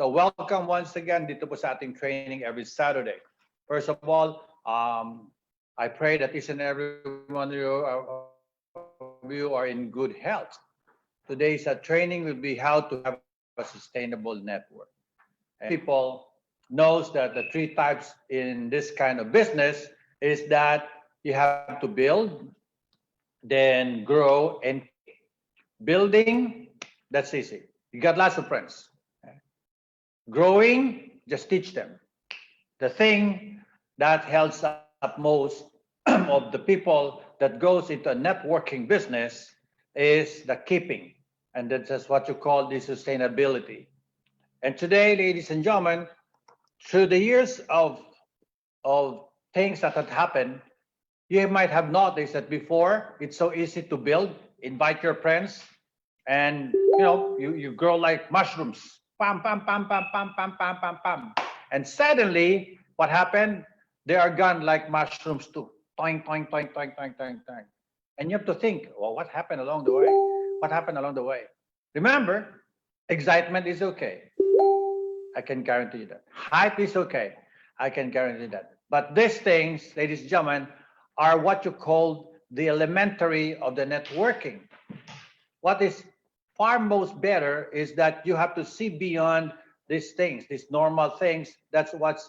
So welcome once again dito po sa ating training every Saturday. First of all, I pray that each and every one of you are in good health. Today's training will be how to have a sustainable network. And people knows that the three types in this kind of business is that you have to build, then grow, and keep. Building, that's easy. You got lots of friends. Growing, just teach them. The thing that helps up most of the people that goes into a networking business is the keeping. And that's what you call the sustainability. And today, ladies and gentlemen, through the years of things that had happened, you might have noticed that before it's so easy to build, invite your friends, and you grow like mushrooms. Pam, pam, pam, pam, pam, pam, pam, pam, pam. And suddenly, what happened? They are gone like mushrooms too. Toing, toing, toing, toing, toing, toing, toing. And you have to think, well, what happened along the way? What happened along the way? Remember, excitement is okay. I can guarantee you that. Hype is okay. I can guarantee that. But these things, ladies and gentlemen, are what you call the elementary of the networking. What is far most better is that you have to see beyond these things, these normal things. That's what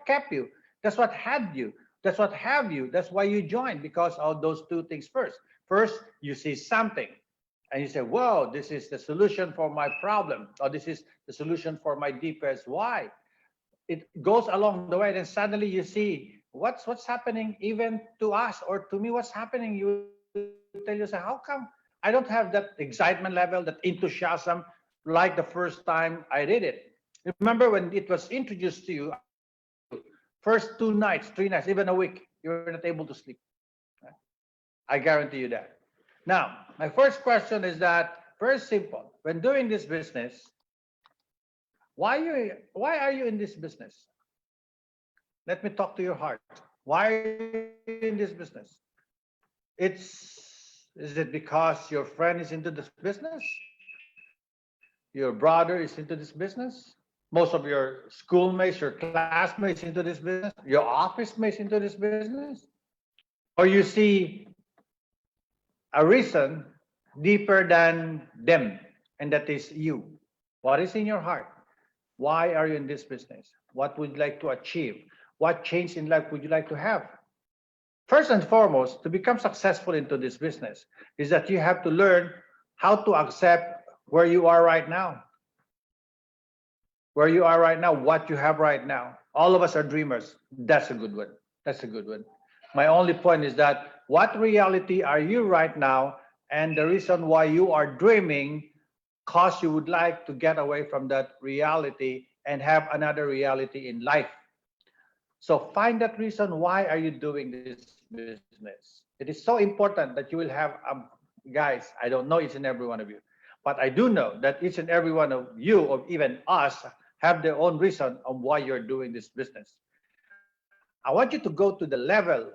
kept you. That's what had you. That's what have you. That's why you joined, because of those two things first. First, you see something and you say, whoa, this is the solution for my problem, or this is the solution for my deepest why. It goes along the way, then suddenly you see what's happening even to us, or to me, what's happening. You tell yourself, how come I don't have that excitement level, that enthusiasm like the first time I did it? Remember when it was introduced to you, first 2 nights, 3 nights, even a week, you're not able to sleep. I guarantee you that. Now, my first question is that very simple. When doing this business, why are you in this business? Let me talk to your heart. Why are you in this business? Is it because your friend is into this business? Your brother is into this business? Most of your schoolmates, your classmates into this business? Your office mates into this business? Or you see a reason deeper than them, and that is you. What is in your heart? Why are you in this business? What would you like to achieve? What change in life would you like to have? First and foremost, to become successful into this business is that you have to learn how to accept where you are right now. Where you are right now, what you have right now. All of us are dreamers. That's a good one. That's a good one. My only point is that what reality are you right now, and the reason why you are dreaming, cause you would like to get away from that reality and have another reality in life. So find that reason, why are you doing this business? It is so important that you will have, guys, I don't know each and every one of you, but I do know that each and every one of you, or even us, have their own reason of why you're doing this business. I want you to go to the level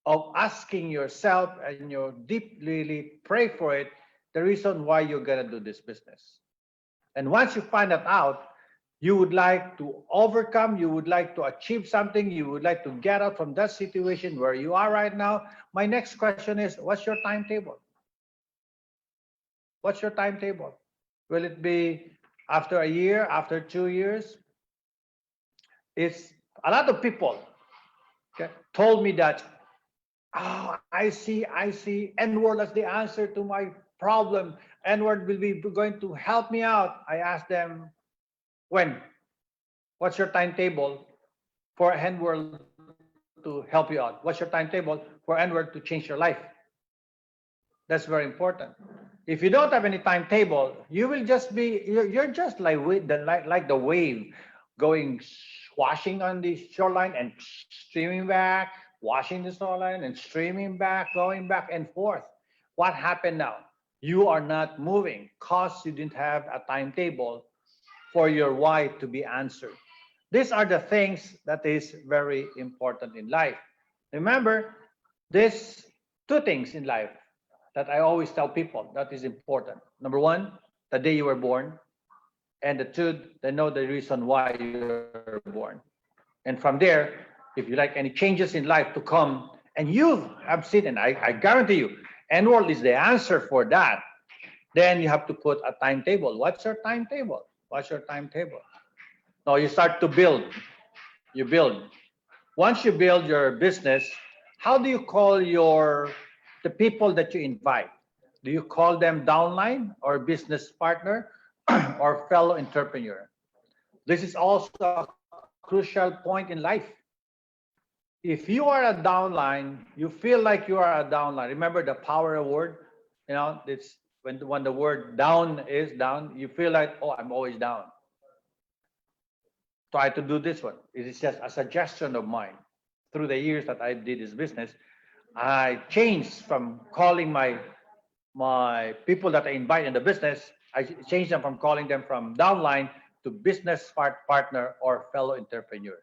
of asking yourself, and you deeply pray for it, the reason why you're gonna do this business. And once you find that out, you would like to overcome, you would like to achieve something, you would like to get out from that situation where you are right now. My next question is, what's your timetable? What's your timetable? Will it be after a year, after 2 years? It's a lot of people, okay, told me that, oh, I see N-word as the answer to my problem. N-word will be going to help me out. I asked them, when? What's your timetable for N-word to help you out? What's your timetable for N-word to change your life? That's very important. If you don't have any timetable, you will just be, you're just like the wave going, washing on the shoreline and streaming back, washing the shoreline and streaming back, going back and forth. What happened now? You are not moving because you didn't have a timetable for your why to be answered. These are the things that is very important in life. Remember, there's two things in life that I always tell people that is important. Number one, the day you were born. And the truth, they know the reason why you're born. And from there, if you like any changes in life to come, and you have seen, and I guarantee you, annual is the answer for that, then you have to put a timetable. What's your timetable? What's your timetable? Now you start to build. You build. Once you build your business, how do you call the people that you invite? Do you call them downline or business partner or fellow entrepreneur? This is also a crucial point in life. If you are a downline, you feel like you are a downline. Remember the power of word? It's when the word down is down, you feel like, oh, I'm always down. Try to do this one. It is just a suggestion of mine. Through the years that I did this business, I changed from calling my people that I invite in the business. I changed them from calling them from downline to business partner or fellow entrepreneur.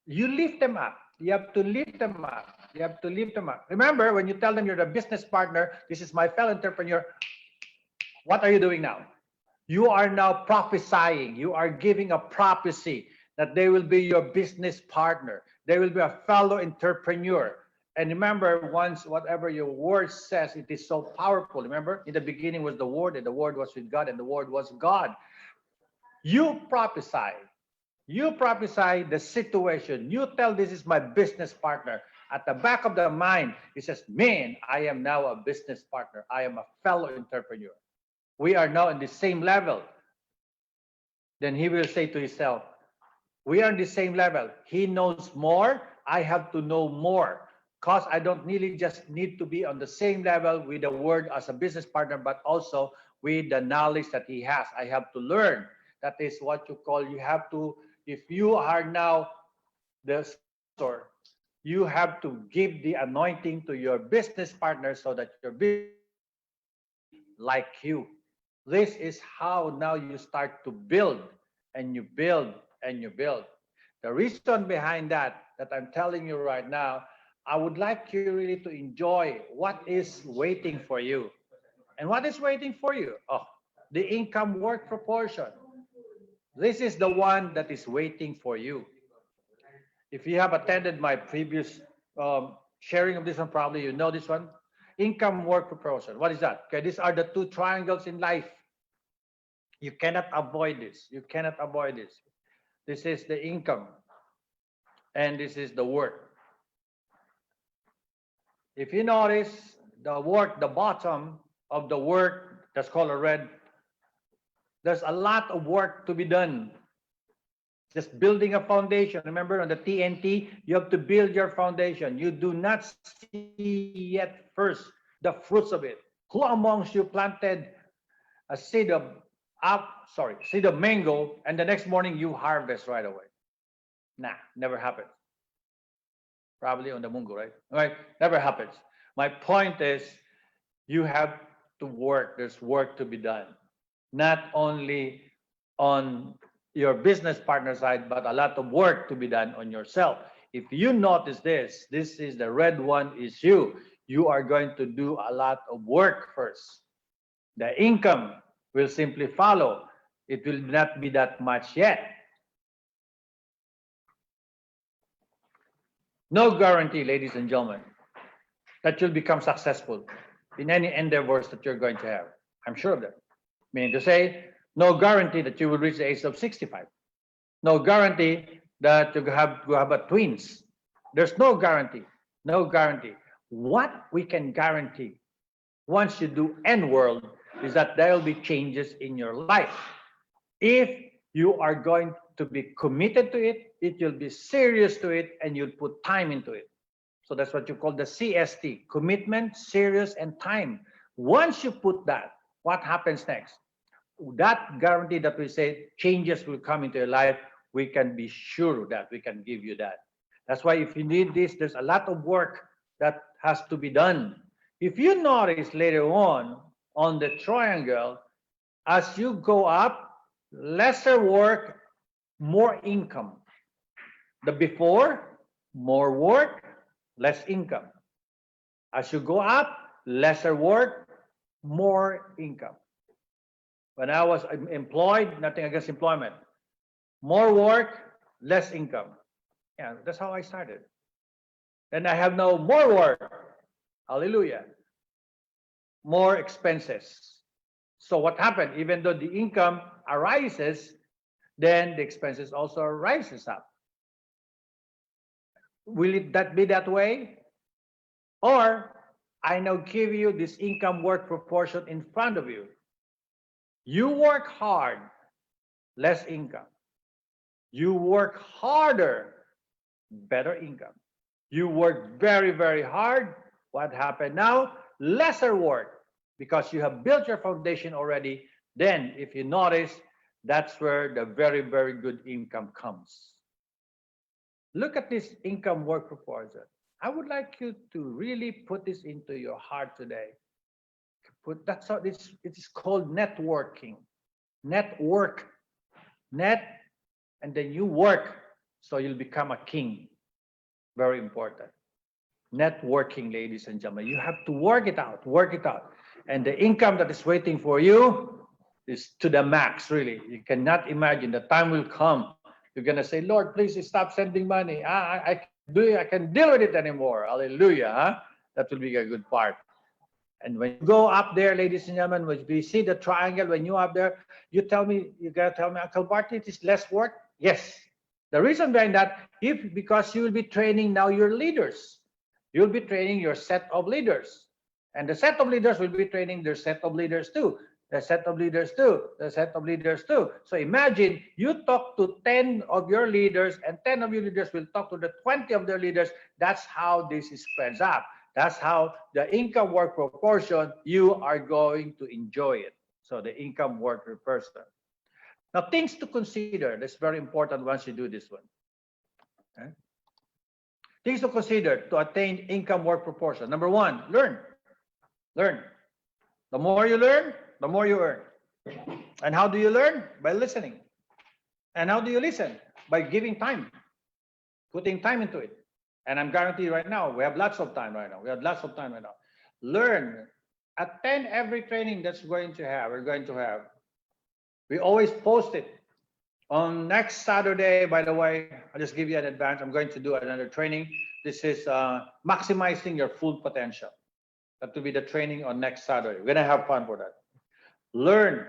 You lift them up. You have to lift them up. You have to lift them up. Remember, when you tell them you're the business partner, this is my fellow entrepreneur, what are you doing now? You are now prophesying. You are giving a prophecy that they will be your business partner. They will be a fellow entrepreneur. And remember, once whatever your word says, it is so powerful. Remember, in the beginning was the Word, and the Word was with God, and the Word was God. You prophesy. You prophesy the situation. You tell this is my business partner. At the back of the mind, it says, man, I am now a business partner. I am a fellow entrepreneur. We are now in the same level. Then he will say to himself, we are in the same level. He knows more. I have to know more. Because I don't really just need to be on the same level with the word as a business partner, but also with the knowledge that he has. I have to learn. That is what you call, you have to, if you are now the sponsor, you have to give the anointing to your business partner so that your business like you. This is how now you start to build and you build and you build. The reason behind that I'm telling you right now, I would like you really to enjoy what is waiting for you. And what is waiting for you? Oh, the income work proportion. This is the one that is waiting for you. If you have attended my previous sharing of this one, probably you know this one. Income work proportion. What is that? Okay, these are the two triangles in life. You cannot avoid this. You cannot avoid this. This is the income, and this is the work. If you notice the work, the bottom of the work that's called a red, there's a lot of work to be done. Just building a foundation. Remember on the TNT, you have to build your foundation. You do not see yet first the fruits of it. Who amongst you planted a seed of mango, and the next morning you harvest right away? Nah, never happens. Probably on the mungo, right? Right? Never happens. My point is, you have to work. There's work to be done. Not only on your business partner side, but a lot of work to be done on yourself. If you notice this is the red one is you. You are going to do a lot of work first. The income will simply follow. It will not be that much yet. No guarantee, ladies and gentlemen, that you'll become successful in any endeavors that you're going to have. I'm sure of that. Meaning to say, no guarantee that you will reach the age of 65. No guarantee that you have a twins. There's no guarantee. No guarantee. What we can guarantee once you do N world is that there will be changes in your life. If you are going to be committed to it, it will be serious to it, and you'll put time into it. So that's what you call the CST, commitment, serious, and time. Once you put that, what happens next? That guarantee that we say changes will come into your life, we can be sure that we can give you that. That's why if you need this, there's a lot of work that has to be done. If you notice later on the triangle, as you go up, lesser work, more income. The before, more work, less income. As you go up, lesser work, more income. When I was employed, nothing against employment. More work, less income. Yeah, that's how I started. Then I have now more work. Hallelujah. More expenses. So what happened? Even though the income arises, then the expenses also rises up. Will it that be that way? Or I now give you this income work proportion in front of you. You work hard, less income. You work harder, better income. You work very, very hard. What happened now? Lesser work because you have built your foundation already. Then, if you notice, that's where the very, very good income comes. Look at this income work proposal. I would like you to really put this into your heart today. That's how it's called networking. Network. Net, and then you work. So you'll become a king. Very important. Networking, ladies and gentlemen. You have to work it out, work it out. And the income that is waiting for you is to the max, really. You cannot imagine. The time will come. You're going to say, Lord, please stop sending money. I can deal with it anymore. Hallelujah. Huh? That will be a good part. And when you go up there, ladies and gentlemen, when we see the triangle, when you're up there, you got to tell me, Uncle Barthy, it is less work? Yes. The reason behind that, because you will be training now your leaders. You'll be training your set of leaders. And the set of leaders will be training their set of leaders too. The set of leaders too. The set of leaders too. So imagine you talk to 10 of your leaders and 10 of your leaders will talk to the 20 of their leaders. That's how this spreads up. That's how the income work proportion, you are going to enjoy it. So the income work per person. Now, things to consider. That's very important once you do this one. Okay? Things to consider to attain income work proportion. Number one, learn. Learn. The more you learn, the more you earn. And how do you learn? By listening. And how do you listen? By giving time, putting time into it. And I'm guaranteed right now, we have lots of time right now. We have lots of time right now. Learn. Attend every training that's we're going to have. We always post it. On next Saturday, by the way, I'll just give you an advance. I'm going to do another training. This is maximizing your full potential. That will be the training on next Saturday. We're going to have fun for that. Learn.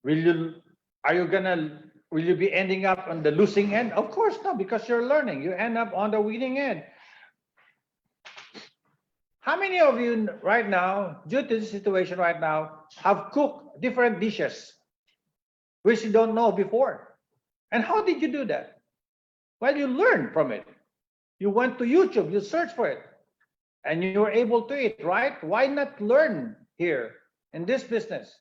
Will you be ending up on the losing end? Of course not, because you're learning. You end up on the winning end. How many of you right now, due to the situation right now, have cooked different dishes which you don't know before? And how did you do that? Well, you learned from it. You went to YouTube, you searched for it, and you were able to eat, right? Why not learn here in this business?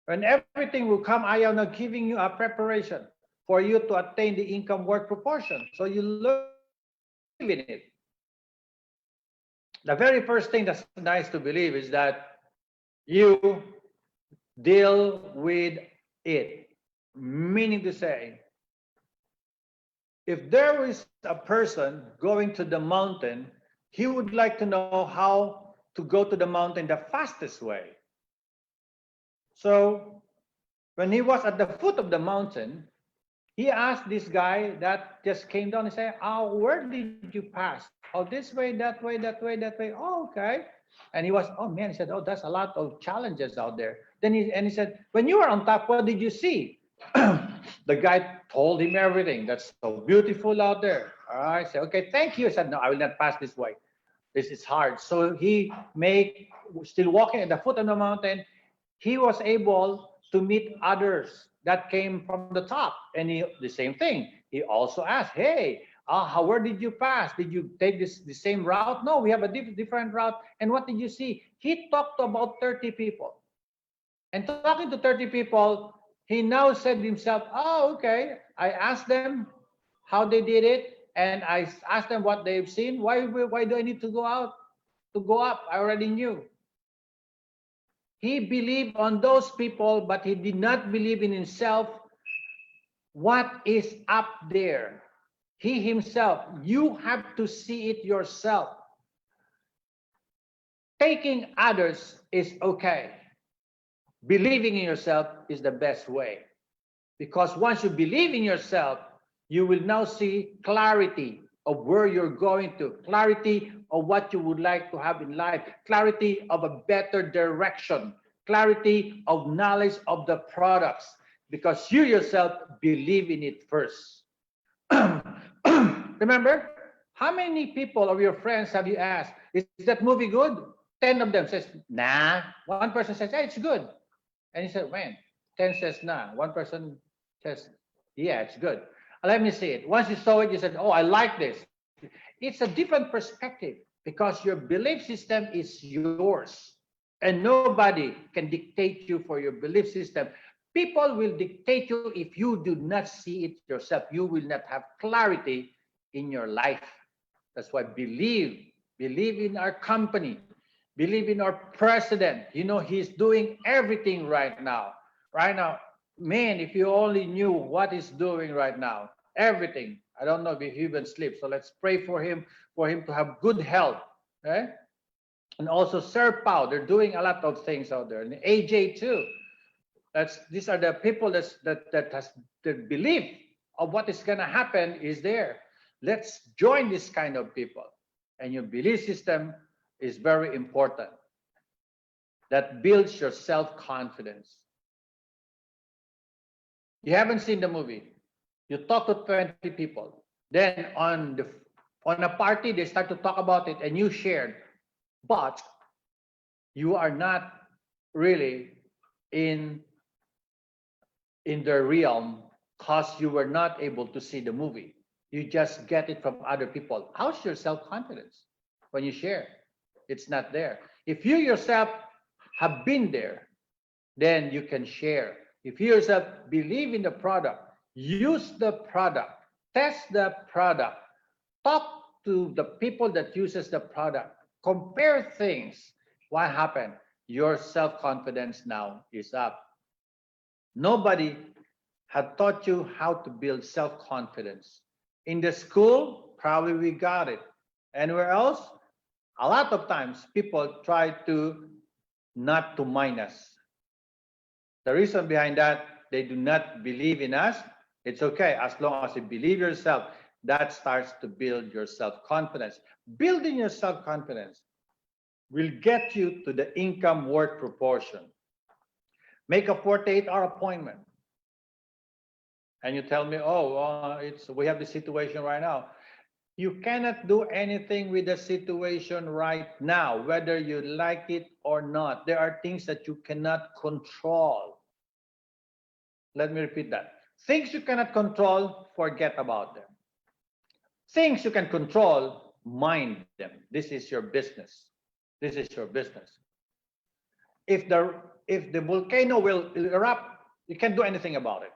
When everything will come, I am now giving you a preparation for you to attain the income work proportion. So you learn in it. The very first thing that's nice to believe is that you deal with it. Meaning to say, if there is a person going to the mountain, he would like to know how to go to the mountain the fastest way. So when he was at the foot of the mountain, he asked this guy that just came down and said, "Oh, where did you pass? Oh, this way, that way, that way, that way. Oh, okay." And he was, oh man, he said, "Oh, that's a lot of challenges out there." Then he said, "When you were on top, what did you see?" The guy told him everything. "That's so beautiful out there." All right, I said, "Okay, thank you." I said, "No, I will not pass this way. This is hard." So he still walking at the foot of the mountain, he was able to meet others that came from the top, and the same thing. He also asked, "Hey, where did you pass? Did you take the same route?" "No, we have a different route." "And what did you see?" He talked to about 30 people, and talking to 30 people, he now said to himself, "Oh, okay. I asked them how they did it, and I asked them what they've seen. Why do I need to go out to go up? I already knew." He believed on those people, but he did not believe in himself. What is up there? He himself, you have to see it yourself. Taking others is okay, believing in yourself is the best way. Because once you believe in yourself, you will now see clarity of where you're going to, clarity of what you would like to have in life, clarity of a better direction, clarity of knowledge of the products, because you yourself believe in it first. Remember, how many people of your friends have you asked, is that movie good? 10 of them says, nah. One person says, hey, it's good. And he said, when? 10 says, nah. One person says, yeah, it's good. Let me see it. Once you saw it, you said, oh, I like this. It's a different perspective because your belief system is yours. And nobody can dictate you for your belief system. People will dictate you if you do not see it yourself. You will not have clarity in your life. That's why believe in our company, believe in our president. You know, he's doing everything right now. Right now, man, if you only knew what he's doing right now, everything. I don't know if he even sleeps. So let's pray for him to have good health. Okay? And also Sir Pao, they're doing a lot of things out there. And AJ too. These are the people that has the belief of what is gonna happen is there. Let's join this kind of people. And your belief system is very important. That builds your self-confidence. You haven't seen the movie. You talk to 20 people. Then on a party, they start to talk about it and you shared. But you are not really in their realm because you were not able to see the movie. You just get it from other people. How's your self-confidence when you share? It's not there. If you yourself have been there, then you can share. If you yourself believe in the product, use the product, test the product, talk to the people that uses the product, compare things. What happened? Your self-confidence now is up. Nobody had taught you how to build self-confidence. In the school, probably we got it. Anywhere else? A lot of times people try to not to mind us. The reason behind that, they do not believe in us. It's okay, as long as you believe yourself, that starts to build your self-confidence. Building your self-confidence will get you to the income worth proportion. Make a 48-hour appointment. And you tell me, oh, we have the situation right now. You cannot do anything with the situation right now, whether you like it or not. There are things that you cannot control. Let me repeat that. Things you cannot control, forget about them. Things you can control, mind them. This is your business. This is your business. If the volcano will erupt, you can't do anything about it.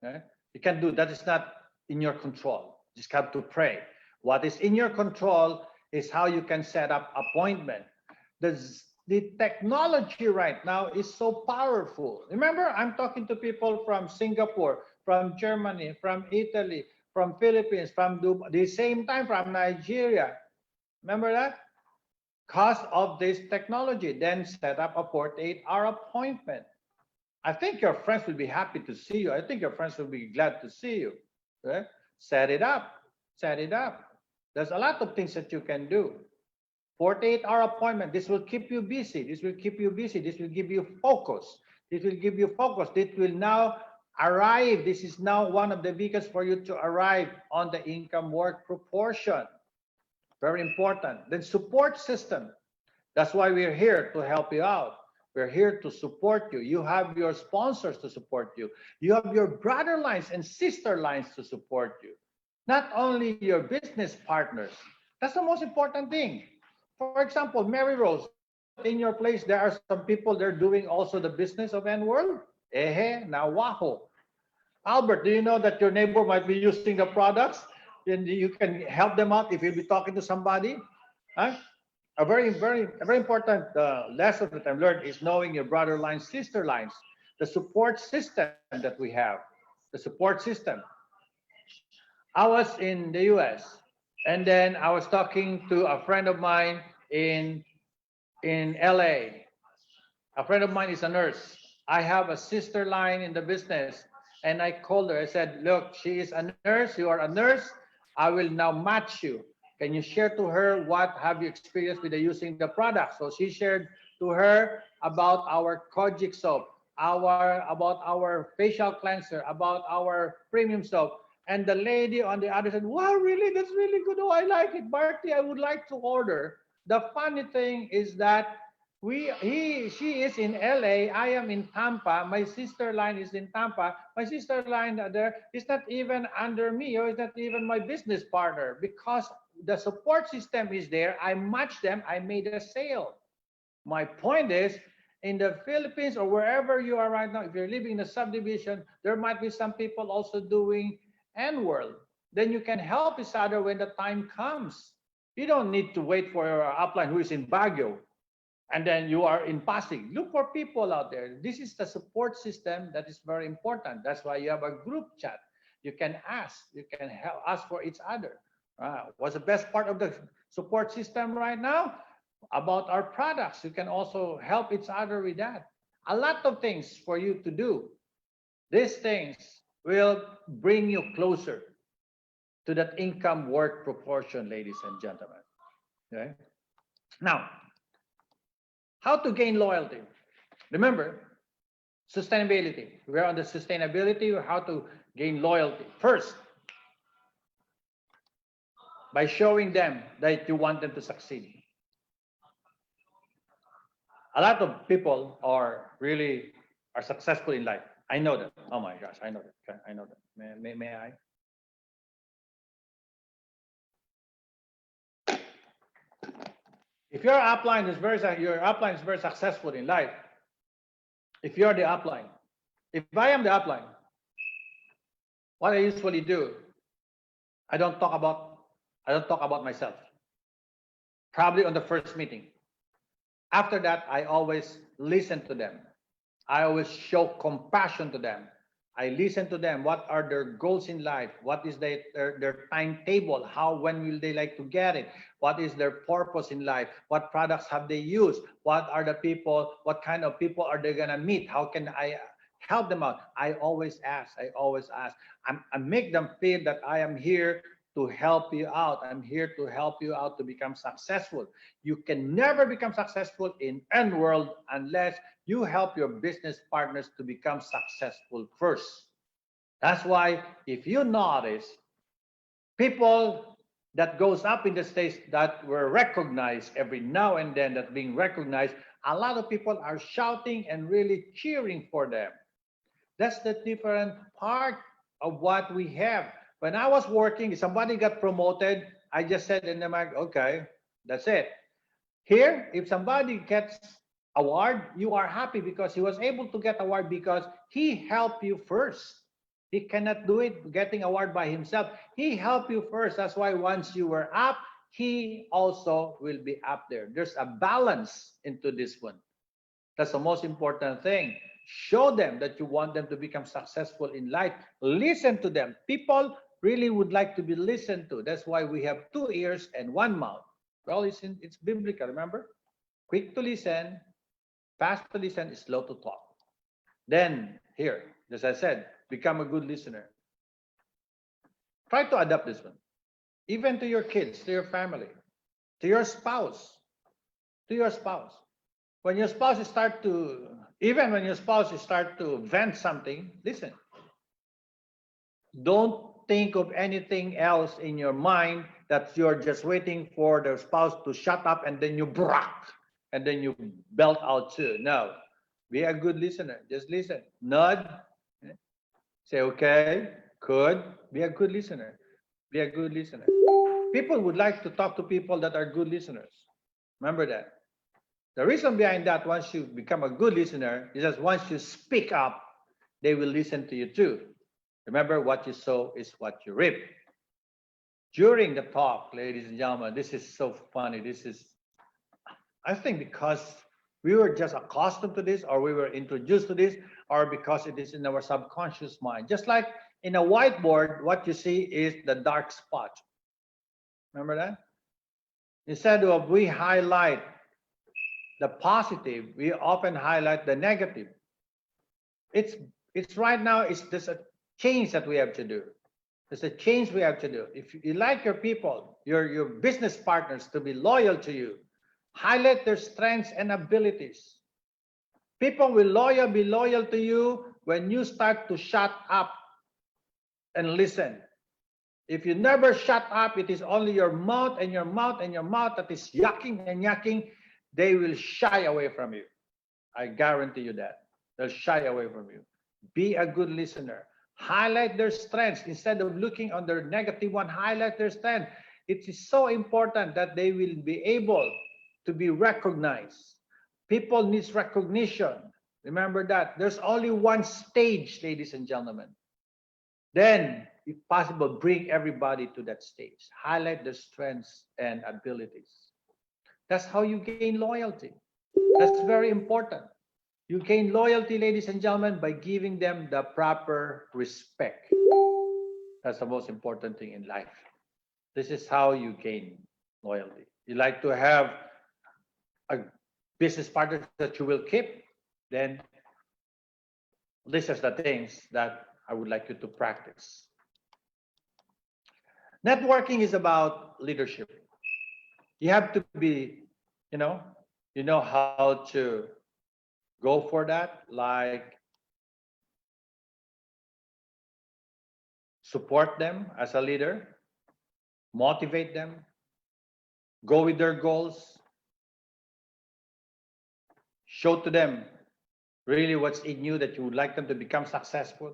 Okay? You can't do that. Is not in your control. You just have to pray. What is in your control is how you can set up appointment. The technology right now is so powerful. Remember, I'm talking to people from Singapore, from Germany, from Italy, from Philippines, from Dubai, the same time from Nigeria. Remember that? Because of this technology, then set up a 48-hour appointment. I think your friends will be happy to see you. I think your friends will be glad to see you. Okay? Set it up. Set it up. There's a lot of things that you can do. 48-hour appointment. This will keep you busy. This will keep you busy. This will give you focus. This will give you focus. This will now arrive. This is now one of the vehicles for you to arrive on the income worth proportion. Very important. Then support system. That's why we're here to help you out. We're here to support you. You have your sponsors to support you. You have your brother lines and sister lines to support you. Not only your business partners. That's the most important thing. For example, Mary Rose, do you know that in your place there are some people they're doing also the business of N-World? Now Wahoo. Albert, do you know that your neighbor might be using the products? Then you can help them out if you'll be talking to somebody. Huh? A very important lesson that I've learned is knowing your brother lines, sister lines, the support system that we have, the support system. I was in the US, and then I was talking to a friend of mine in LA. A friend of mine is a nurse. I have a sister line in the business. And I called her. I said, look, she is a nurse. You are a nurse. I will now match you. Can you share to her what have you experienced with the using the product? So she shared to her about our Kojic soap, about our facial cleanser, about our premium soap. And the lady on the other said, wow, really? That's really good. Oh, I like it. Barty, I would like to order. The funny thing is that she is in LA, I am in Tampa, my sister line is in Tampa, my sister line there is not even under me or is not even my business partner because the support system is there. I match them, I made a sale. My point is, in the Philippines or wherever you are right now, if you're living in a subdivision, there might be some people also doing N world. Then you can help each other when the time comes. You don't need to wait for your upline who is in Baguio and then you are in passing. Look for people out there. This is the support system that is very important. That's why you have a group chat. You can ask. You can help, ask for each other. What's the best part of the support system right now? About our products. You can also help each other with that. A lot of things for you to do. These things will bring you closer to that income work proportion, ladies and gentlemen. Okay? Now, how to gain loyalty? Remember, sustainability. We're on the sustainability, how to gain loyalty. First, by showing them that you want them to succeed. A lot of people are successful in life. I know that. Oh my gosh, I know that. Okay, I know that. May I? If your upline is very successful in life, if you're the upline, if I am the upline, what I usually do, I don't talk about myself. Probably on the first meeting. After that, I always listen to them. I always show compassion to them. I listen to them. What are their goals in life? What is their timetable? When will they like to get it? What is their purpose in life? What products have they used? What are the people? What kind of people are they gonna meet? How can I help them out? I always ask. I make them feel that I am here to help you out. I'm here to help you out to become successful. You can never become successful in N world unless you help your business partners to become successful first. That's why if you notice people that goes up in the states that were recognized every now and then, that being recognized, a lot of people are shouting and really cheering for them. That's the different part of what we have. When I was working, if somebody got promoted, I just said in the mic, okay, that's it. Here, if somebody gets award, you are happy because he was able to get award because he helped you first. He cannot do it getting award by himself. He helped you first. That's why once you were up, he also will be up there. There's a balance into this one. That's the most important thing. Show them that you want them to become successful in life. Listen to them. People really would like to be listened to. That's why we have 2 ears and 1 mouth. Well, it's biblical, remember? Quick to listen, fast to listen, slow to talk. Then, here, as I said, become a good listener. Try to adapt this one. Even to your kids, to your family, to your spouse. To your spouse. When your spouse start to vent something, listen. Don't think of anything else in your mind that you're just waiting for the spouse to shut up and then you brak and then you belt out too. No, be a good listener. Just listen. Nod. Say okay, could. Be a good listener. Be a good listener. People would like to talk to people that are good listeners. Remember that. The reason behind that, once you become a good listener, is that once you speak up, they will listen to you too. Remember, what you sow is what you reap. During the talk, ladies and gentlemen, this is so funny. I think because we were just accustomed to this, or we were introduced to this, or because it is in our subconscious mind. Just like in a whiteboard, what you see is the dark spot. Remember that? Instead of we highlight the positive, we often highlight the negative. It's it's right now. There's a change that we have to do. There's a change we have to do. If you like your people, your business partners to be loyal to you, highlight their strengths and abilities. People will be loyal to you when you start to shut up and listen. If you never shut up, it is only your mouth and your mouth and your mouth that is yucking and yucking, they will shy away from you. I guarantee you that. They'll shy away from you. Be a good listener. Highlight their strengths instead of looking on their negative one. Highlight their strength. It is so important that they will be able to be recognized. People needs recognition. Remember that. There's only one stage, ladies and gentlemen. Then, if possible, bring everybody to that stage. Highlight their strengths and abilities. That's how you gain loyalty. That's very important. You gain loyalty, ladies and gentlemen, by giving them the proper respect. That's the most important thing in life. This is how you gain loyalty. You like to have a business partner that you will keep, then these are the things that I would like you to practice. Networking is about leadership. You have to be, you know how to go for that, like support them as a leader, motivate them, go with their goals, show to them really what's in you that you would like them to become successful.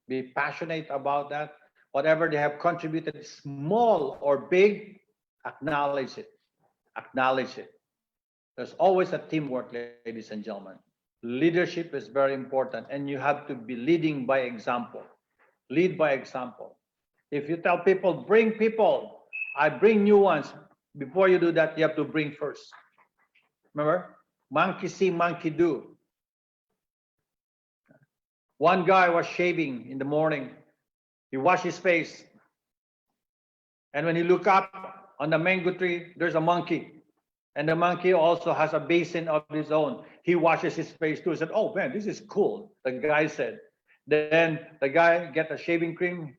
Be passionate about that. Whatever they have contributed, small or big, acknowledge it. Acknowledge it. There's always a teamwork, ladies and gentlemen. Leadership is very important, and you have to be leading by example. Lead by example. If you tell people, bring people, I bring new ones. Before you do that, you have to bring first. Remember? Monkey see, monkey do. One guy was shaving in the morning. He washed his face. And when he looked up on the mango tree, there's a monkey. And the monkey also has a basin of his own. He washes his face too. He said, oh man, this is cool, the guy said. Then the guy get a shaving cream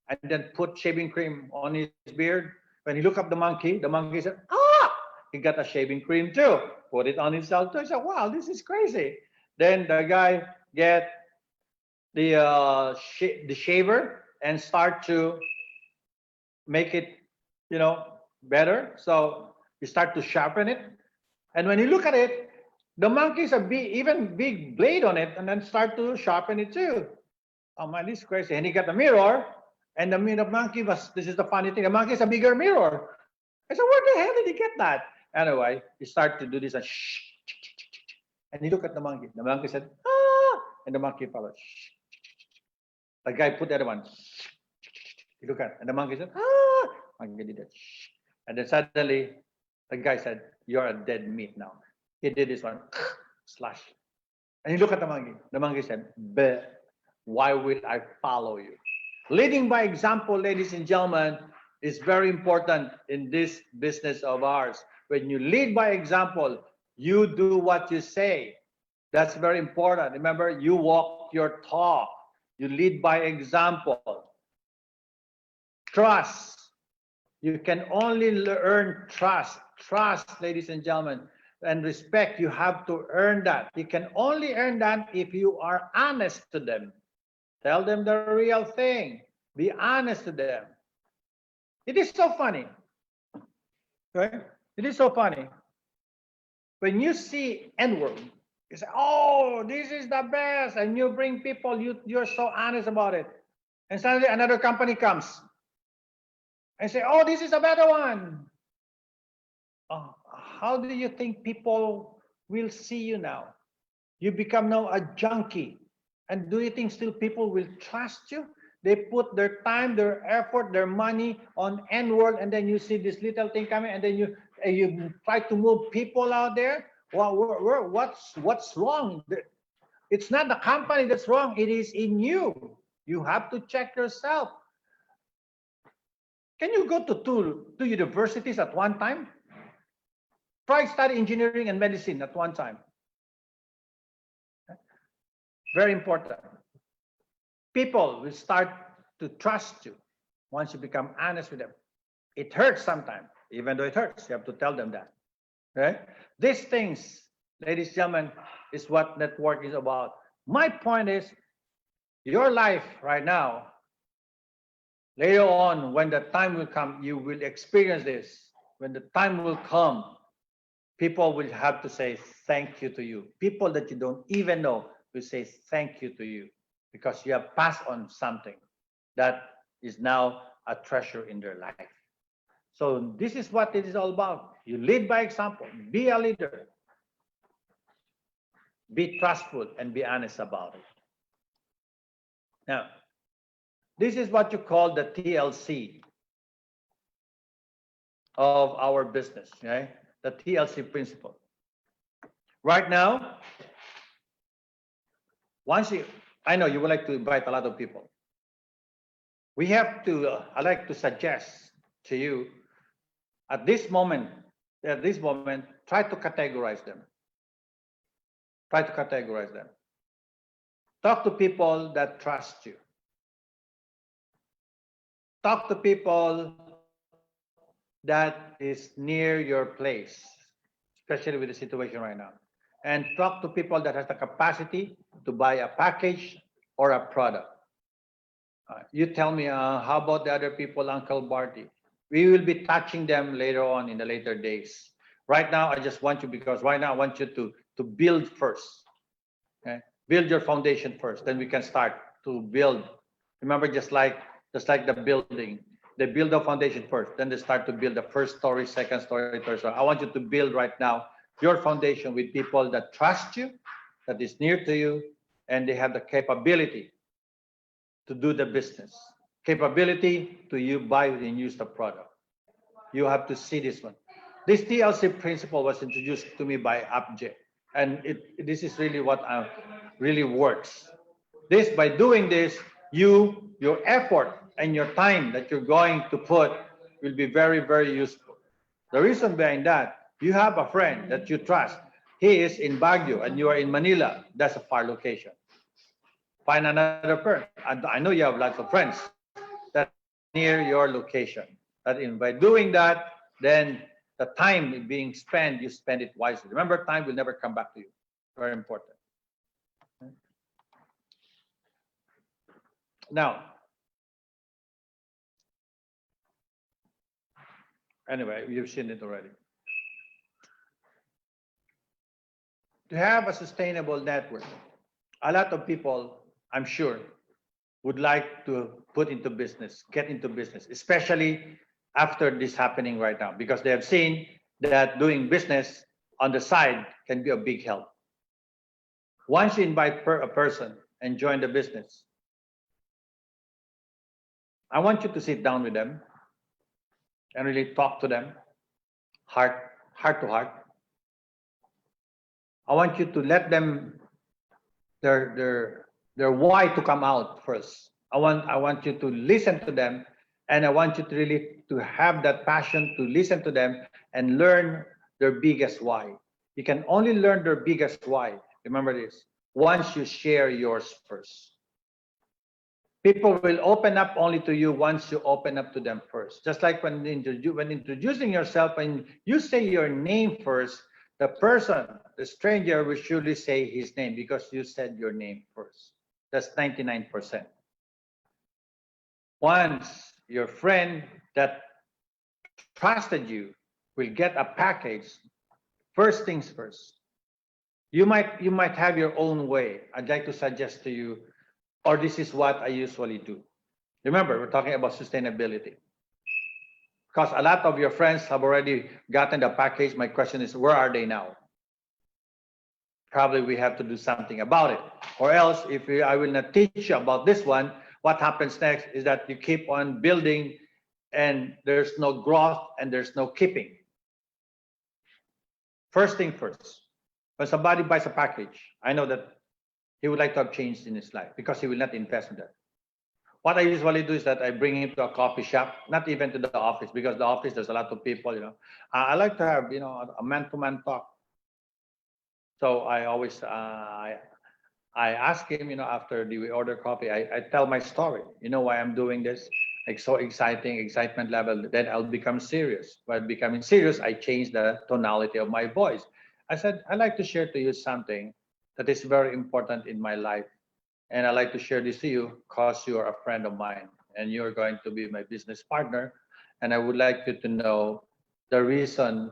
and then put shaving cream on his beard. When he looked up the monkey said, ah, he got a shaving cream too. Put it on himself too. He said, wow, this is crazy. Then the guy get the shaver and start to make it, better. So you start to sharpen it. And when you look at it, the monkey's a even big blade on it, and then start to sharpen it too. Oh man, this is crazy. And he got a mirror, and the monkey this is the funny thing, the monkey's a bigger mirror. I said, where the hell did he get that? Anyway, he started to do this and shh, and he looked at the monkey. The monkey said, ah, and the monkey followed. Shh. The guy put the other one. He looked at, and the monkey said, ah, monkey did that. Shh. And then suddenly, the guy said, you're a dead meat now. He did this one, slash. And he looked at the monkey. The monkey said, but why will I follow you? Leading by example, ladies and gentlemen, is very important in this business of ours. When you lead by example, you do what you say. That's very important. Remember, you walk your talk. You lead by example. Trust. You can only earn trust. Trust, ladies and gentlemen, and respect. You have to earn that. You can only earn that if you are honest to them. Tell them the real thing. Be honest to them. It is so funny. Right? It is so funny. When you see N-word, you say, oh, this is the best. And you bring people, you're so honest about it. And suddenly another company comes and say, oh, this is a better one. How do you think people will see you now? You become now a junkie. And do you think still people will trust you? They put their time, their effort, their money on N-word, and then you see this little thing coming, and then you try to move people out there. Well, what's wrong? It's not the company that's wrong. It is in you. You have to check yourself. Can you go to two universities at one time? Try study engineering and medicine at one time. Very important. People will start to trust you once you become honest with them. It hurts sometimes, even though it hurts. You have to tell them that. Right? These things, ladies and gentlemen, is what network is about. My point is, your life right now, later on, when the time will come, you will experience this. When the time will come, people will have to say thank you to you. People that you don't even know will say thank you to you because you have passed on something that is now a treasure in their life. So this is what it is all about. You lead by example. Be a leader. Be trustful and be honest about it. Now, this is what you call the TLC of our business, right? The TLC principle. Right now, once you, I know you would like to invite a lot of people. We have to, I like to suggest to you at this moment, try to categorize them. Try to categorize them. Talk to people that trust you. Talk to people that is near your place, especially with the situation right now. And talk to people that has the capacity to buy a package or a product. You tell me, how about the other people, Uncle Barthy? We will be touching them later on in the later days. Right now, I just want you, because right now I want you to build first. Okay? Build your foundation first, then we can start to build. Remember, just like the building, they build the foundation first, then they start to build the first story, second story, third story. I want you to build right now your foundation with people that trust you, that is near to you, and they have the capability to do the business, capability to you buy and use the product. You have to see this one. This TLC principle was introduced to me by Abje, and this is really what really works. This, by doing this, your effort and your time that you're going to put will be very, very useful. The reason behind that, you have a friend that you trust. He is in Baguio and you are in Manila. That's a far location. Find another friend. And I know you have lots of friends that near your location. By doing that, then the time being spent, you spend it wisely. Remember, time will never come back to you. Very important. Now, anyway, you've seen it already. To have a sustainable network, a lot of people, I'm sure, would like to put into business, get into business, especially after this happening right now, because they have seen that doing business on the side can be a big help. Once you invite a person and join the business, I want you to sit down with them and really talk to them, heart to heart. I want you to let them their why to come out first. I want you to listen to them, and I want you to really to have that passion to listen to them and learn their biggest why. You can only learn their biggest why. Remember this. Once you share yours first. People will open up only to you once you open up to them first. Just like when introducing yourself, when you say your name first, the person, the stranger, will surely say his name because you said your name first. That's 99%. Once your friend that trusted you will get a package, first things first. You might have your own way. I'd like to suggest to you, or this is what I usually do. Remember, we're talking about sustainability. Because a lot of your friends have already gotten the package. My question is, where are they now? Probably we have to do something about it. Or else, if I will not teach you about this one, what happens next is that you keep on building and there's no growth and there's no keeping. First thing first, when somebody buys a package, I know that he would like to have changed in his life because he will not invest in that. What I usually do is that I bring him to a coffee shop, not even to the office, because the office there's a lot of people. I like to have a man-to-man talk. So I always I I ask him, after we order coffee, I tell my story. You know why I'm doing this? Like so exciting, excitement level. Then I'll become serious. By becoming serious, I change the tonality of my voice. I said, I'd like to share to you something that is very important in my life. And I'd like to share this to you because you are a friend of mine and you're going to be my business partner. And I would like you to know the reason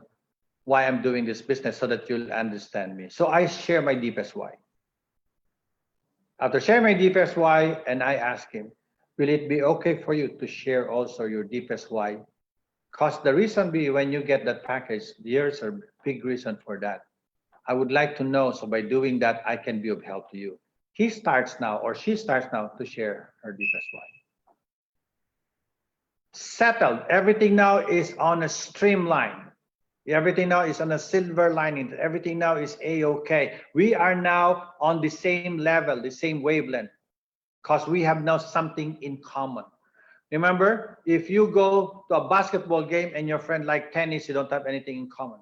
why I'm doing this business so that you'll understand me. So I share my deepest why. After sharing my deepest why, and I ask him, will it be okay for you to share also your deepest why? Because the reason be when you get that package, there's a big reason for that. I would like to know, so by doing that, I can be of help to you. He starts now, or she starts now to share her deepest why. Settled. Everything now is on a streamline. Everything now is on a silver lining. Everything now is a-okay. We are now on the same level, the same wavelength, because we have now something in common. Remember, if you go to a basketball game and your friend like tennis, you don't have anything in common.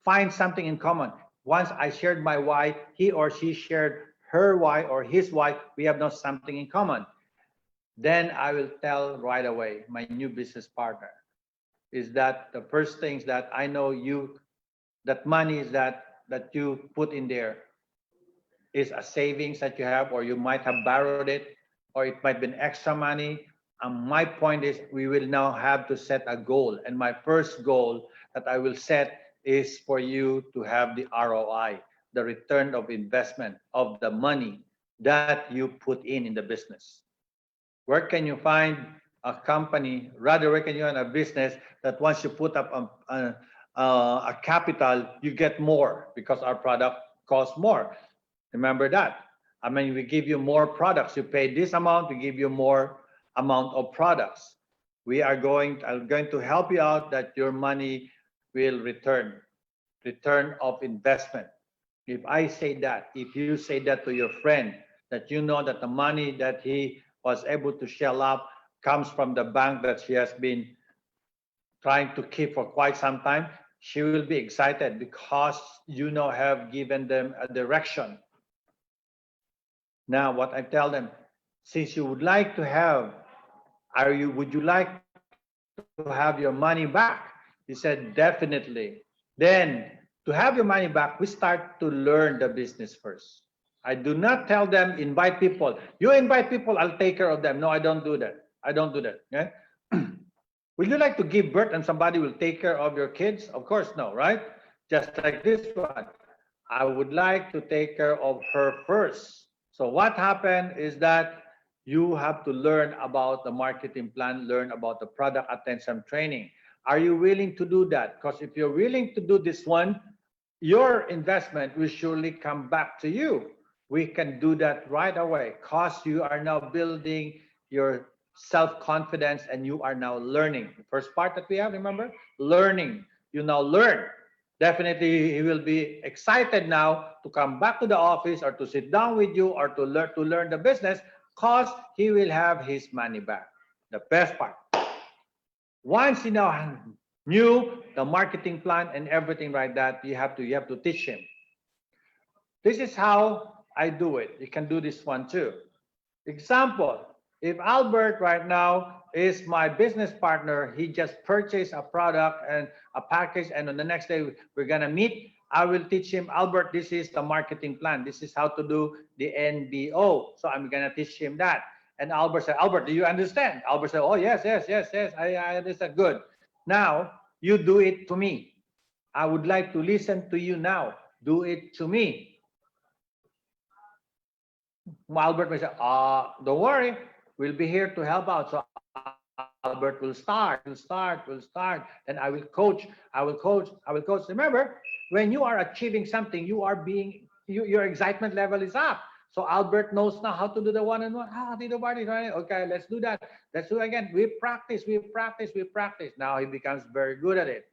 Find something in common. Once I shared my why, he or she shared her why or his why, we have now something in common. Then I will tell right away my new business partner is that the first things that I know you, that money is that you put in there is a savings that you have, or you might have borrowed it, or it might be extra money. My point is we will now have to set a goal. And my first goal that I will set is for you to have the ROI, the return of investment of the money that you put in the business. Where can you find a company, rather where can you find a business that once you put up a capital, you get more because our product costs more. Remember that. I mean, we give you more products. You pay this amount, we give you more amount of products. I'm going to help you out that your money will return of investment. If I say that, if you say that to your friend, that you know that the money that he was able to shell up comes from the bank that she has been trying to keep for quite some time, she will be excited because you now have given them a direction. Now, what I tell them, since you would like to have, would you like to have your money back? He said, definitely. Then, to have your money back, we start to learn the business first. I do not tell them, invite people. You invite people, I'll take care of them. No, I don't do that. I don't do that. Okay? Would you like to give birth and somebody will take care of your kids? Of course, no, right? Just like this one. I would like to take care of her first. So what happened is that you have to learn about the marketing plan, learn about the product, attend some training. Are you willing to do that? Because if you're willing to do this one, your investment will surely come back to you. We can do that right away because you are now building your self-confidence and you are now learning. The first part that we have, remember? Learning. You now learn. Definitely he will be excited now to come back to the office or to sit down with you or to learn the business because he will have his money back. The best part. Once he now knew the marketing plan and everything like that, you have to teach him. This is how I do it. You can do this one too. Example, if Albert right now is my business partner, he just purchased a product and a package, and on the next day we're gonna meet. I will teach him, Albert, this is the marketing plan. This is how to do the NBO. So I'm gonna teach him that. And Albert said, Albert, do you understand? Albert said, oh, yes, yes, yes, yes, I understand. Good. Now you do it to me. I would like to listen to you now. Do it to me. Albert may say, don't worry, we'll be here to help out. So Albert will start, and I will coach, Remember, when you are achieving something, your excitement level is up. So Albert knows now how to do the one-on-one. Okay, let's do that. Let's do it again. We practice. Now he becomes very good at it.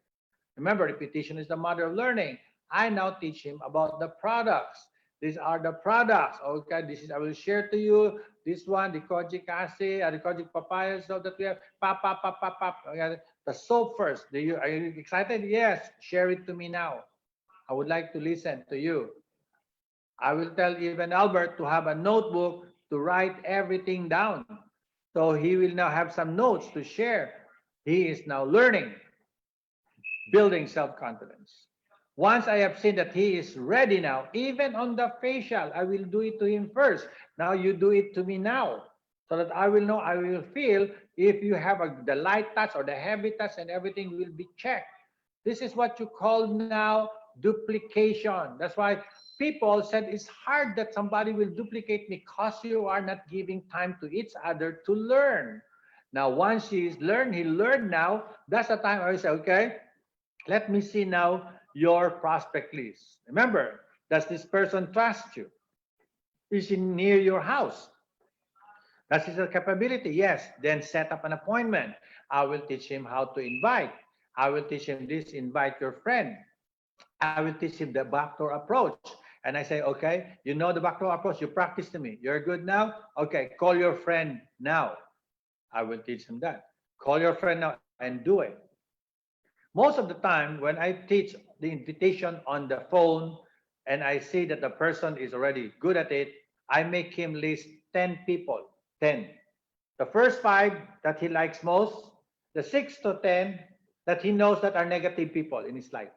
Remember, repetition is the mother of learning. I now teach him about the products. These are the products. Okay, I will share to you this one, the kojic acid, the kojic papaya, so that we have Okay, the soap first. Are you excited? Yes. Share it to me now. I would like to listen to you. I will tell even Albert to have a notebook to write everything down. So he will now have some notes to share. He is now learning, building self-confidence. Once I have seen that he is ready now, even on the facial, I will do it to him first. Now you do it to me now, so that I will know, I will feel if you have the light touch or the heavy touch, and everything will be checked. This is what you call now duplication. That's why people said it's hard that somebody will duplicate me because you are not giving time to each other to learn. Now, once he learned now, that's the time I will say, okay, let me see now your prospect list. Remember, does this person trust you? Is he near your house? Does he have capability? Yes. Then set up an appointment. I will teach him how to invite. I will teach him this, invite your friend. I will teach him the backdoor approach. And I say, okay, you know the backdoor approach. You practice to me. You're good now? Okay, call your friend now. I will teach him that. Call your friend now and do it. Most of the time, when I teach the invitation on the phone and I see that the person is already good at it, I make him list 10 people. 10. The first 5 that he likes most, the 6 to 10 that he knows that are negative people in his life.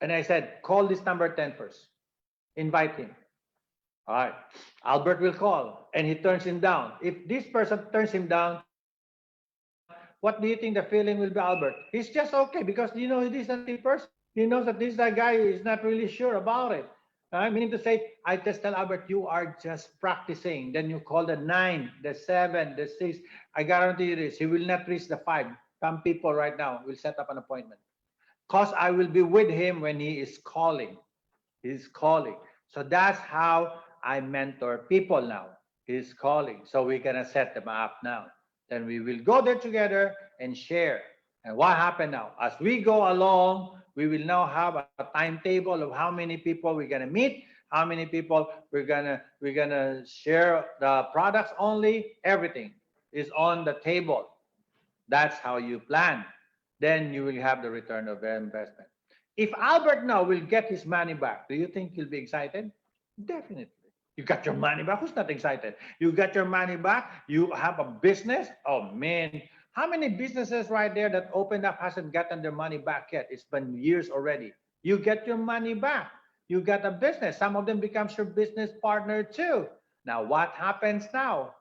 And I said, call this number 10 first. Invite him. All right. Albert will call and he turns him down. If this person turns him down, what do you think the feeling will be, Albert? He's just okay because he's a negative person. He knows that this guy is not really sure about it. Meaning to say, I just tell Albert, you are just practicing. Then you call the 9, the 7, the 6. I guarantee you this. He will not reach the 5. Some people right now will set up an appointment. Because I will be with him when he is calling. He's calling. So that's how I mentor people now. He's calling. So we're going to set them up now. Then we will go there together and share. And what happened now? As we go along, we will now have a timetable of how many people we're going to meet, how many people we're gonna share the products only. Everything is on the table. That's how you plan. Then you will have the return of their investment. If Albert now will get his money back, do you think he'll be excited? Definitely. You got your money back. Who's not excited? You got your money back. You have a business. Oh man, how many businesses right there that opened up hasn't gotten their money back yet? It's been years already. You get your money back. You got a business. Some of them becomes your business partner too. Now what happens now?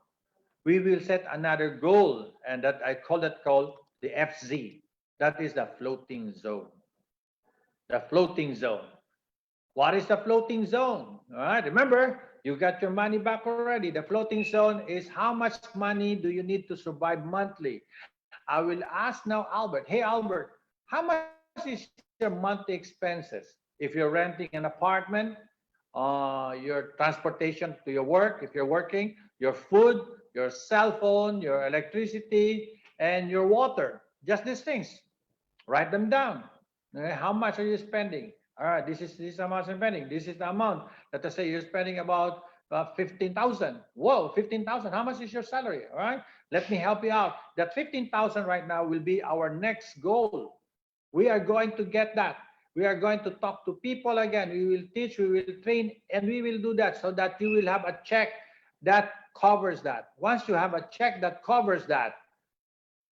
We will set another goal, and that I call that called the FZ. That is the floating zone. The floating zone. What is the floating zone? All right, remember, you got your money back already. The floating zone is how much money do you need to survive monthly? I will ask now Albert, hey Albert, how much is your monthly expenses? If you're renting an apartment, your transportation to your work, if you're working, your food, your cell phone, your electricity, and your water. Just these things. Write them down. Okay, how much are you spending? All right, this amount I'm spending. This is the amount. Let us say you're spending about 15,000. Whoa, 15,000. How much is your salary? All right, let me help you out. That 15,000 right now will be our next goal. We are going to get that. We are going to talk to people again. We will teach, we will train, and we will do that so that you will have a check that covers that. Once you have a check that covers that,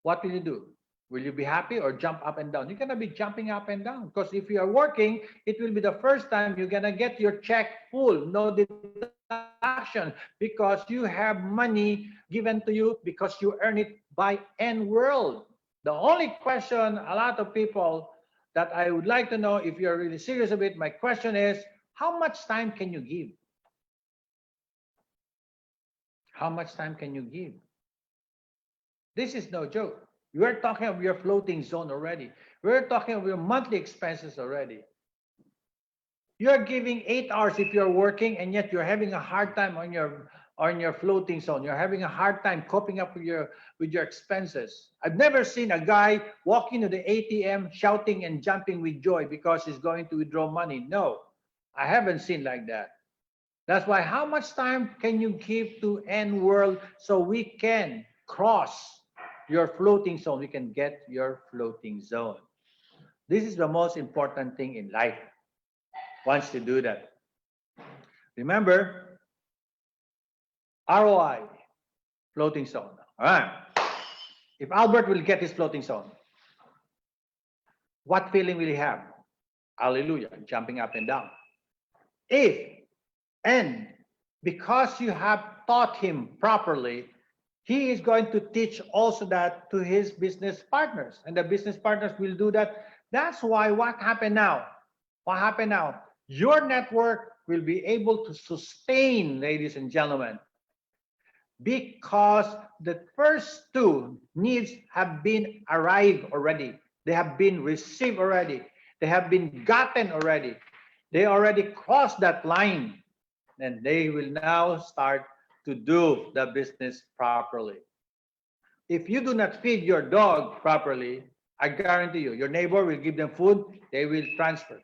what will you do? Will you be happy or jump up and down? You're going to be jumping up and down because if you are working, it will be the first time you're going to get your check full, no deduction, because you have money given to you because you earn it by N world. The only question a lot of people that I would like to know, if you're really serious about it, my question is, how much time can you give? How much time can you give? This is no joke. We're talking of your floating zone already. We're talking of your monthly expenses already. You're giving 8 hours if you're working, and yet you're having a hard time on your floating zone. You're having a hard time coping up with your expenses. I've never seen a guy walk into the ATM shouting and jumping with joy because he's going to withdraw money. No, I haven't seen like that. That's why how much time can you give to N world so we can cross your floating zone? We can get your floating zone. This is the most important thing in life. Once you do that, Remember, ROI, floating zone. All right. If Albert will get his floating zone, what feeling will he have? Hallelujah, jumping up and down. If, and because you have taught him properly, he is going to teach also that to his business partners, and the business partners will do that. That's why what happened now? What happened now? Your network will be able to sustain, ladies and gentlemen, because the first two needs have been arrived already. They have been received already. They have been gotten already. They already crossed that line. And they will now start to do the business properly. If you do not feed your dog properly, I guarantee you, your neighbor will give them food, they will transfer.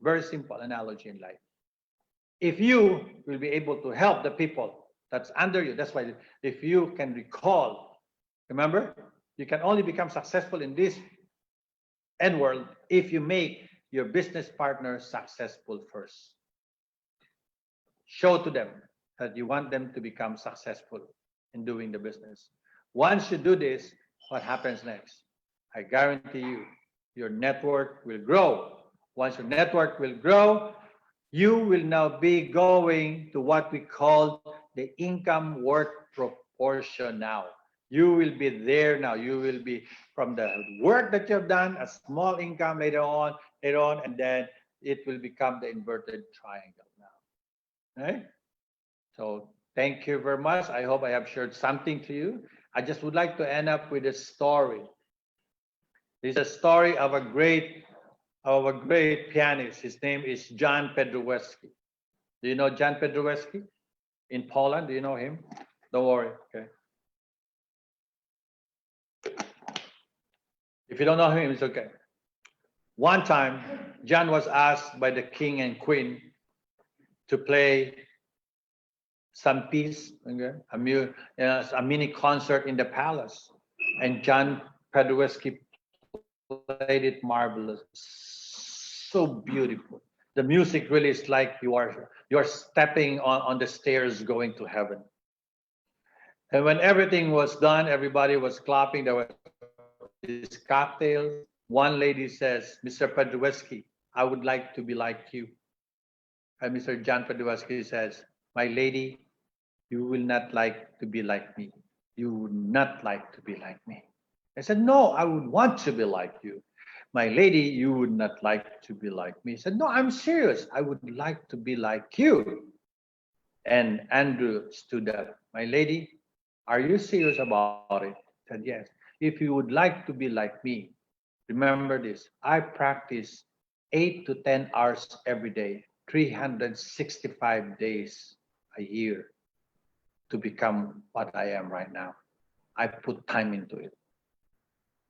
Very simple analogy in life. If you will be able to help the people that's under you, that's why if you can recall, remember, you can only become successful in this end world if you make your business partner successful first. Show to them that you want them to become successful in doing the business. Once you do this, what happens next? I guarantee you, your network will grow. Once your network will grow, you will now be going to what we call the income work proportion now. You will be there now. You will be from the work that you have done, a small income later on, and then it will become the inverted triangle now. Right? So thank you very much. I hope I have shared something to you. I just would like to end up with a story. This is a story of a great pianist. His name is John Pedrowski. Do you know John Pedrowski in Poland? Do you know him? Don't worry. Okay. If you don't know him, it's okay. One time, John was asked by the king and queen to play some piece, okay, a mini concert in the palace, and John Pedrowski played it marvelous, so beautiful. The music really is like you're stepping on the stairs going to heaven. And when everything was done, everybody was clapping. There were these cocktails. One lady says, "Mr. Pedrowski, I would like to be like you." And Mr. John Pedrowski says, "My lady, you will not like to be like me. You would not like to be like me." I said, "No, I would want to be like you." "My lady, you would not like to be like me." He said, "No, I'm serious. I would like to be like you." And Andrew stood up. "My lady, are you serious about it?" I said, "Yes. If you would like to be like me, remember this. I practice 8 to 10 hours every day, 365 days a year to become what I am right now. I put time into it."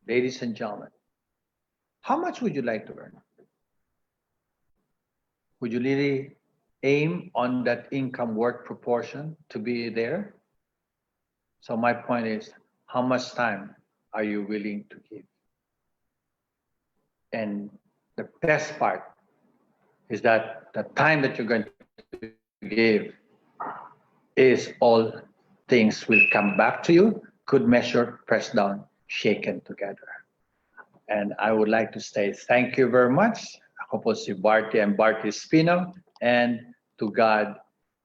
Ladies and gentlemen, how much would you like to earn? Would you really aim on that income work proportion to be there? So my point is, how much time are you willing to give? And the best part is that the time that you're going to give is all things will come back to you, good measure, pressed down, shaken together. And I would like to say thank you very much. Ako po si Barthy and Barthy Espino, and to God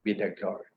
be the glory.